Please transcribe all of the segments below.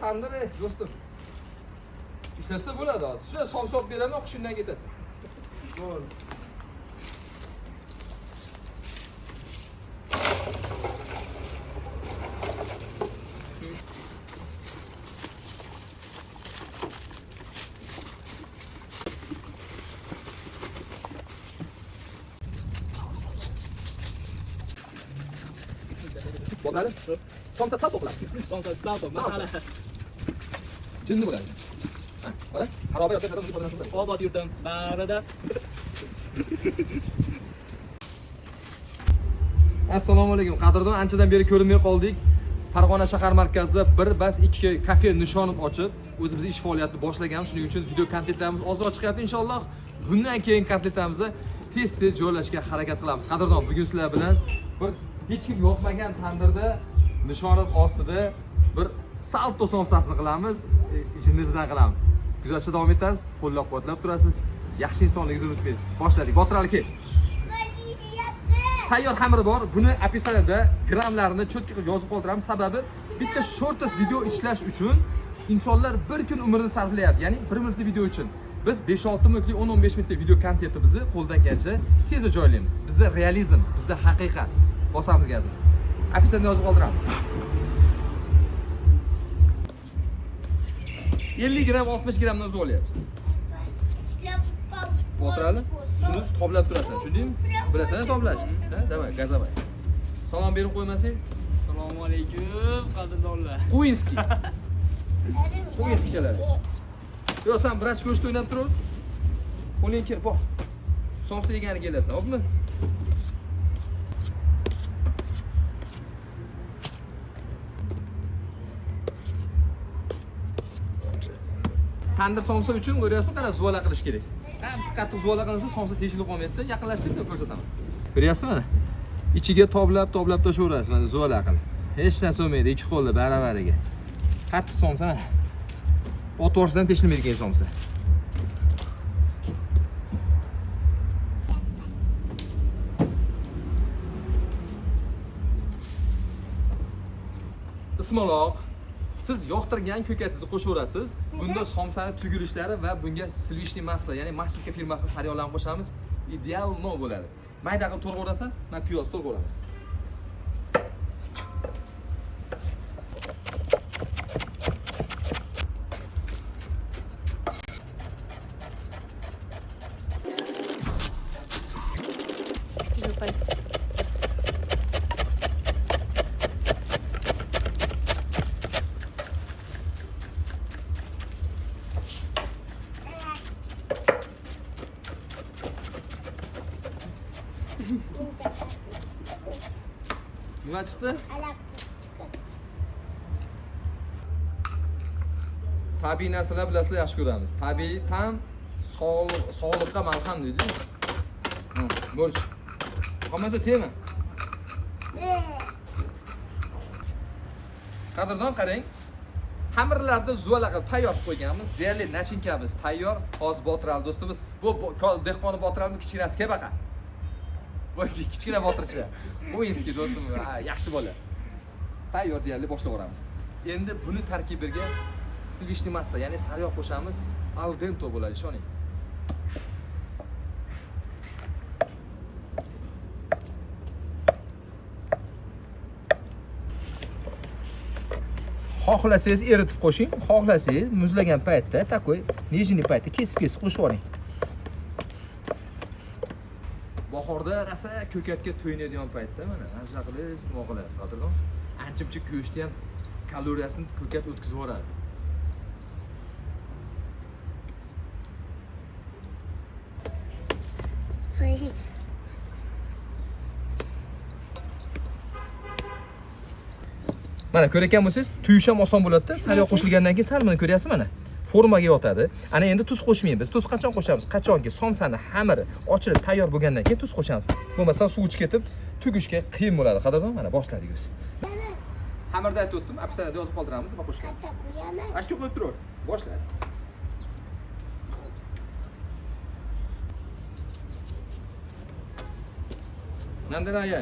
Tandır do'stim. Ishlatsa bo'ladi hozir. Shuna somsop beraman, hushingdan ketasan. Bo'ldi. Bo'ladi. Somsa sal to'qiladi. Somsa sal to'q, masala. Jinni bo'ladi. Mana, xaroba yotib turadi. Obod yurtim, barida. Assalomu alaykum. Qadrdon, anchadan beri ko'rinmay qoldik. Farg'ona shahar markazida bir bas 2 kafe nishonib ochib, o'zimiz ish faoliyatini boshlaganmiz. Shuning uchun video kontentlarimiz ozroq chiqyapti inshaalloh. Bundan keyin kontentlarimizni tez-tez joylashga harakat qilamiz. Qadrdon, bugun sizlar bilan bir hech kim yoqmagan tandirda nishonib ostida bir salto somsasini qilamiz, ishingizdan qilamiz. Kuzatishda davom etasiz, qo'llab-quvvatlab turasiz. Yaxshi insonligingizni unutmaysiz. Boshladik. Botirali kel. Tayyor xamiri bor. Buni opisaniyada grammlarini cho'tka qilib yozib qoldiramiz. Sababi bitta shortest video ishlash uchun insonlar bir kun umrini sarflayapti. Ya'ni 1 minutlik video uchun. Biz 5-6 minutlik, 10-15 minutlik video kontentimizni qo'ldan kelgancha tezda joylaymiz. Bizda realizm, bizda haqiqat. Bosamiz gazini. Opisaniyada yozib qoldiramiz. 50 gram, 60 gramdan o'zi olyapmiz. Botirali, shuni toblab turasan, tushundingmi? Bilasan toblashni. Ha, davay, gazavay. Salom berib qo'ymasang. Assalomu alaykum, qadrdonlar. Qo'yinski. Qo'yinskichalar. Yo, sen brach go'sht o'ynab tur. Qo'ling kir, bor. Somsa yegani kelasan, xo'pmi? Tandir somsa uchun ko'ryapsiz, qara zuvala qilish kerak. Qattiq zuvala qilinsa somsa teshilib qolmaydi. Yaqinlashtirib ko'rsataman. Ko'ryapsizmi mana? Ichiga toblab tashaverasiz mana zuvala qilib. Hech narsa bo'lmaydi, ikki qo'lda baravariga. Qattiq somsa mana. Ot o'rsidan teshilmaydigan somsa. Ismaloq. Siz yoqtirgan ko'katingizni qo'shaverasiz. Bunda somsani tugilishlari va bunga silvishli masla, ya'ni Masika firmasi sariyonlarni qo'shamiz. Ideal bo'ladi. Mayda qilib to'g'rayverasan, men piyoz to'g'rayveraman. Nima chiqdi? Tabiiy narsalar bilasizlar yaxshi ko'ramiz. Tabiiy tam sog'liqqa malham deydi. Bo'sh. Qolmasa tema. Qadrdon qarang. Xamirlarni zuvala qilib tayyor qilib qo'yganmiz. Deyarli nachinkamiz tayyor. Hozir Botirali do'stimiz, bu dehqoni Botiralmi kichkinasi kebaqa. Bu kichkina botircha. Qo'yingizki do'stim, yaxshi bola. Tayyor deyarli boshlavoramiz. Endi buni tarkibiga silvishli masla, ya'ni sariyog' qo'shamiz. Al dente bo'ladi, ishoning. Xohlasangiz eritib qo'shing, xohlasangiz muzlagan paytda, takoy, nijniy paytda kesib qo'shib oling. Bahorda rasa ko'katga to'yinadigan paytda mana mazza qilib iste'mol qilasiz, qadrdon. Ancha-muncha go'shtni ham kaloriyasini ko'kat o'tkazib yuboradi. Mana ko'rayotgan bo'lsangiz, tuyish ham oson bo'ladi-da. Sal yoq qo'shilgandan keyin sal buni ko'ryapsiz mana. Formaga yotadi. Ana endi tuz qo'shmaymiz. Tuz qachon qo'shamiz? Qachonki somsani xamiri ochilib tayyor bo'lgandan keyin tuz qo'shamiz. Bo'lmasa suv ichib ketib, tugishga qiyin bo'ladi. Qadrdon, mana boshladik o'zi. Xamirda aytib o'tdim, apsanada yozib qoldiramiz va qo'shamiz. Ashka qo'yib turaver. Boshladik. Nandiraya.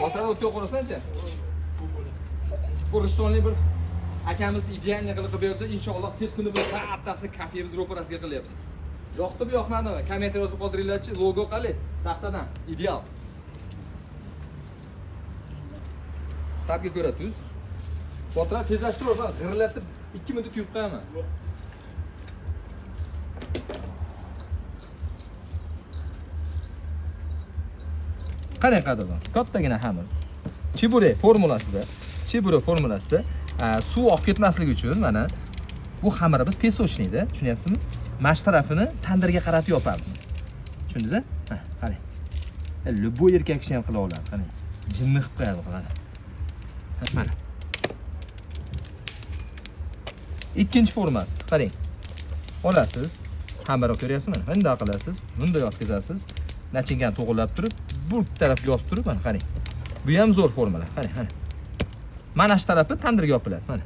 O'tirib o'tga qo'rasanchi? Bu Rishtonli bir akamiz idealni qilib berdi. Inshaalloh tez kunda bu ta'attasini kafemiz ro'parasiga qilyapmiz. Yoqdimi, yoqmadimi? Kommentariy yozib qoldiringlarchi. Logo qali taxtadan ideal. Tabga ko'ra tuz. O'tirib tezlashtirib, g'irlatib 2 minut yuvib qo'yaman. Qarang qadrdon, kattagina xamir. Chibure formulasida suv oqib ketmasligi uchun mana bu xamirni biz pesochnikda, tushunyapsizmi? Mash tarafini tandirga qaratib yopamiz. Tushundingiz-a? Ha, qarang. Luboy erkak kishi ham qila oladi, qarang. Jinni qilib qo'yadi, qarang. Mana. Ikkinchi formasi, qarang. Olasiz, xamirni ko'ryapsizmi? Bunday qilasiz, bunday yotkazasiz. Nachingani to'g'rilab turib, bu tarafga yopib turib, mana qarang. Bu ham zo'r formula. Qarang, mana. Mana shu tarafi tandirga yopiladi, mana.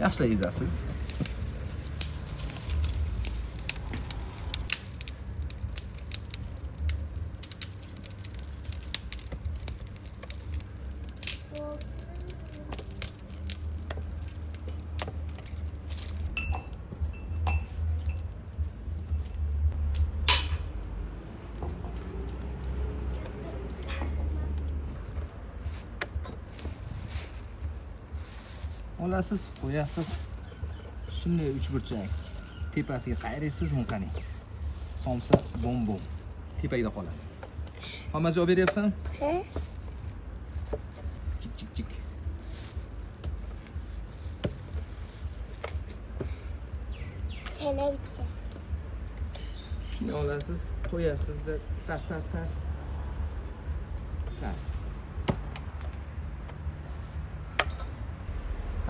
Yaxshilab ezasiz. Olasiz, qo'yasiz. Shunday uchburchak. Tepasiga qayraysiz, qani. Somsa bom-bom. Tepagida qoladi. Hamma javob beryapsan? He. Chik. Shuni olasiz, qo'yasizda tars. Tars.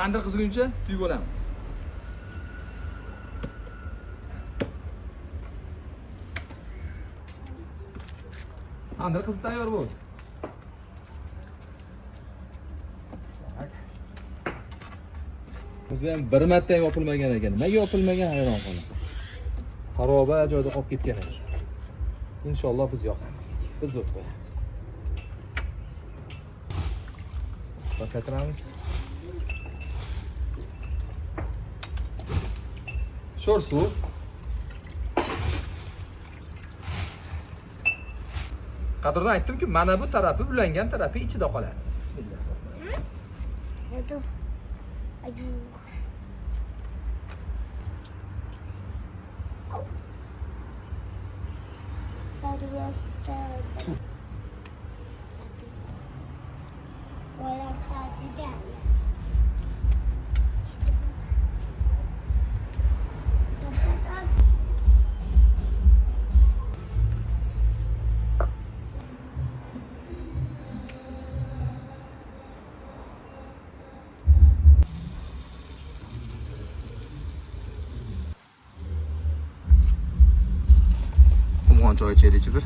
Tandir qizguncha tuyib olamiz. Tandir qizib tayyor bo'ldi. O'zi ham bir marta ham yopilmagan ekan. Nimaga yopilmagan hayron qolaman. Xaroba joyda qolib ketgan ekan. Inshaalloh biz yoqamiz. Biz o't qo'yamiz. Boshlatamiz. Sho'r suv. Qadrdon aytdim-ku, mana bu tarafi ulangan tarafi ichida qoladi. Bismillah. Choy içerici bir.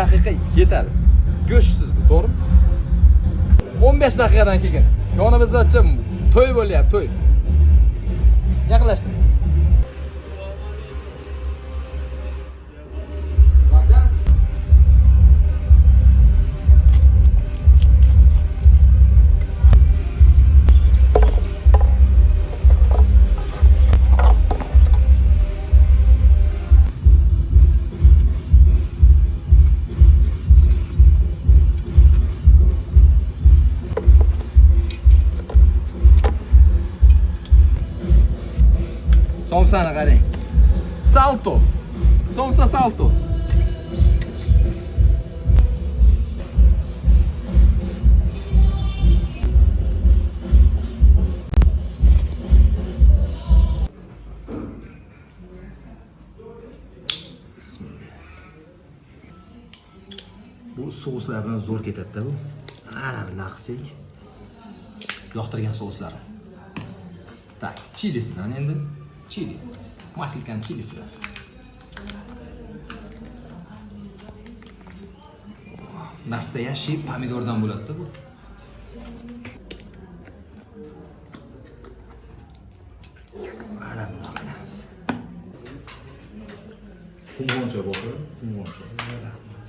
daqiqa yetadi. Go'shtsiz bu, to'g'rimi? 15 daqiqadan keyin Yonimizda to'y bo'lyapti, to'y. Yaqinlashdim. Somsani qarang. Salto. Somsa salto. Bismillah. Bu souslar bilan zo'r ketadi-da bu. Ana bunday qilsak. Yoqtirgan souslar. Tak, chilisidan endi. Chili. Maslkan chilisidan. Nastoящий pomidordan bo'ladi-da bu. Mana bunday qilamiz. Qumg'oncha bo'ldi, qumg'oncha.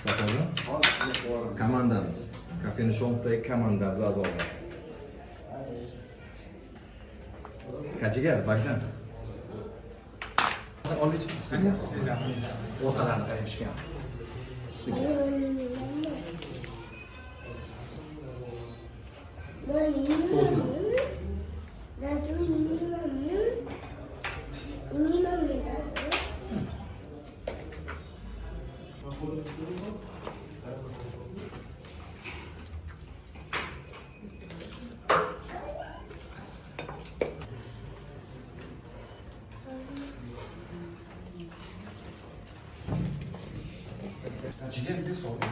Safarda komandamiz. Kafe Nishonbek komandamiz a'zolari. Kachigar, bakdan. Olish bismillah. O'rtalarni qarab pishgan. Bismillah.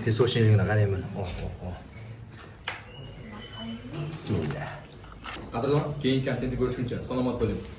Pesoshinligini qarayman. Bismillah. Qadrdon, keyingi kontentni ko'rishguncha salomat bo'ling.